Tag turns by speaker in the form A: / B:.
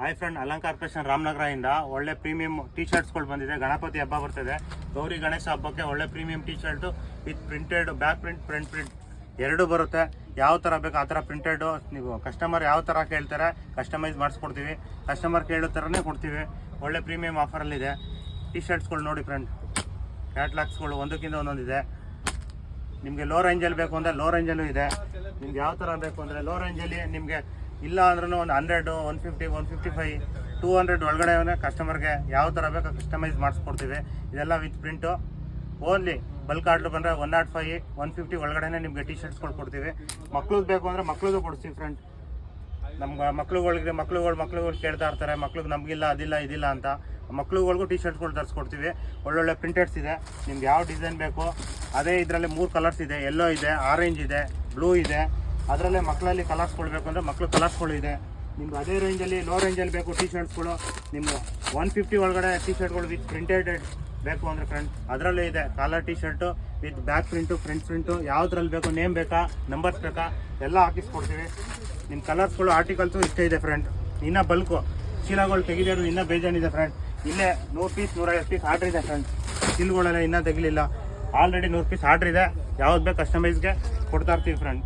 A: Hi friend, ಅಲಂಕಾರ fashion ರಾಮನಗರದಿಂದ ಒಳ್ಳೆ premium tea ಶರ್ಟ್ಸ್ಗಳು ಬಂದಿದೆ. ಗಣಪತಿ ಹಬ್ಬ ಬರ್ತಿದೆ, ಗೌರಿ ಗಣೇಶ ಹಬ್ಬಕ್ಕೆ ಒಳ್ಳೆ premium tea shirt with printed back print front print ಎರಡೂ ಬರುತ್ತೆ. ಯಾವ ಥರ ಬೇಕು ಆ ಥರ ಪ್ರಿಂಟೆಡು ನೀವು ಕಸ್ಟಮರ್ ಯಾವ ಥರ ಕೇಳ್ತಾರೆ ಕಸ್ಟಮೈಸ್ ಮಾಡಿಸ್ಕೊಡ್ತೀವಿ. ಕಸ್ಟಮರ್ ಕೇಳೋ ಥರನೇ ಕೊಡ್ತೀವಿ. ಒಳ್ಳೆ ಪ್ರೀಮಿಯಂ ಆಫರಲ್ಲಿದೆ. ಟೀ ಶರ್ಟ್ಸ್ಗಳು ನೋಡಿ ಫ್ರೆಂಡ್, ಕ್ಯಾಟ್ಲಾಗ್ಸ್ಗಳು ಒಂದಕ್ಕಿಂತ ಒಂದೊಂದಿದೆ. ನಿಮಗೆ ಲೋ ರೇಂಜಲ್ಲಿ ಬೇಕು ಅಂದರೆ ಲೋ ರೇಂಜಲ್ಲೂ ಇದೆ. ನಿಮ್ಗೆ ಯಾವ ಥರ ಬೇಕು ಅಂದರೆ ಲೋ ರೇಂಜಲ್ಲಿ ನಿಮಗೆ ಇಲ್ಲ ಅಂದ್ರೂ ಒಂದು 100, 150, 155, 200 ಒಳಗಡೆ ಕಸ್ಟಮರ್ಗೆ ಯಾವ ಥರ ಬೇಕು ಕಸ್ಟಮೈಸ್ ಮಾಡಿಸ್ಕೊಡ್ತೀವಿ. ಇದೆಲ್ಲ with print. Only bulk order ಬಂದರೆ 105, 150 ಒಳಗಡೆ ನಿಮಗೆ ಟೀ ಶರ್ಟ್ಸ್ಗಳು ಕೊಡ್ತೀವಿ. ಮಕ್ಳಿಗೆ ಬೇಕು ಅಂದರೆ ಮಕ್ಳಿಗೂ ಕೊಡ್ತೀವಿ ಫ್ರೆಂಡ್. ನಮ್ಗೆ ಮಕ್ಳುಗಳು ಕೇಳ್ತಾ ಇರ್ತಾರೆ, ಮಕ್ಳಿಗೆ ನಮಗಿಲ್ಲ ಅದಿಲ್ಲ ಇದಿಲ್ಲ ಅಂತ. ಮಕ್ಳುಗಳಿಗೂ ಟೀ ಶರ್ಟ್ಸ್ಗಳು ತರಿಸ್ಕೊಡ್ತೀವಿ. ಒಳ್ಳೊಳ್ಳೆ ಪ್ರಿಂಟೆಡ್ಸ್ ಇದೆ. ನಿಮ್ಗೆ ಯಾವ ಡಿಸೈನ್ ಬೇಕು ಅದೇ ಇದರಲ್ಲಿ 3 ಕಲರ್ಸ್ ಇದೆ. ಯೆಲ್ಲೋ ಇದೆ, ಆರೆಂಜ್ ಇದೆ, ಬ್ಲೂ ಇದೆ. ಅದರಲ್ಲೇ ಮಕ್ಕಳಲ್ಲಿ ಕಲರ್ಸ್ ಕೊಡಬೇಕು ಅಂದರೆ ಮಕ್ಕಳು ಕಲರ್ಸ್ಗಳು ಇದೆ. ನಿಮ್ಗೆ ಅದೇ ರೇಂಜಲ್ಲಿ ಲೋ ರೇಂಜಲ್ಲಿ ಬೇಕು ಟೀ ಶರ್ಟ್ಸ್ಗಳು. ನಿಮ್ಗೆ 150 ಒಳಗಡೆ ಟೀ ಶರ್ಟ್ಗಳು ವಿತ್ ಪ್ರಿಂಟೆಡ್ ಬೇಕು ಅಂದರೆ ಫ್ರೆಂಡ್ ಅದರಲ್ಲೇ ಇದೆ. Collar T shirt with back print front print ಯಾವುದ್ರಲ್ಲಿ ಬೇಕು, ನೇಮ್ ಬೇಕಾ ನಂಬರ್ಸ್ ಬೇಕಾ ಎಲ್ಲ ಹಾಕಿಸ್ಕೊಡ್ತೀವಿ. ನಿಮ್ಮ ಕಲರ್ಸ್ಗಳು ಆರ್ಟಿಕಲ್ಸು ಇಷ್ಟೇ ಇದೆ ಫ್ರೆಂಡ್. ಇನ್ನೂ ಬಲ್ಕು ಚೀಲಗಳು ತೆಗಿದಿರೋದು ಇನ್ನೂ ಬೇಜಾನಿದೆ ಫ್ರೆಂಡ್. ಇಲ್ಲೇ 100 ಪೀಸ್ 150 ಪೀಸ್ ಆರ್ಡ್ರ್ ಇದೆ ಫ್ರೆಂಡ್. ಚೀಲಗಳೆಲ್ಲ ಇನ್ನೂ ತೆಗಿಲಿಲ್ಲ. ಆಲ್ರೆಡಿ 100 ಪೀಸ್ ಆರ್ಡ್ರ್ ಇದೆ. ಯಾವ್ದು ಬೇಕು ಕಸ್ಟಮೈಸ್ಗೆ ಕೊಡ್ತಾ ಇರ್ತೀವಿ ಫ್ರೆಂಡ್.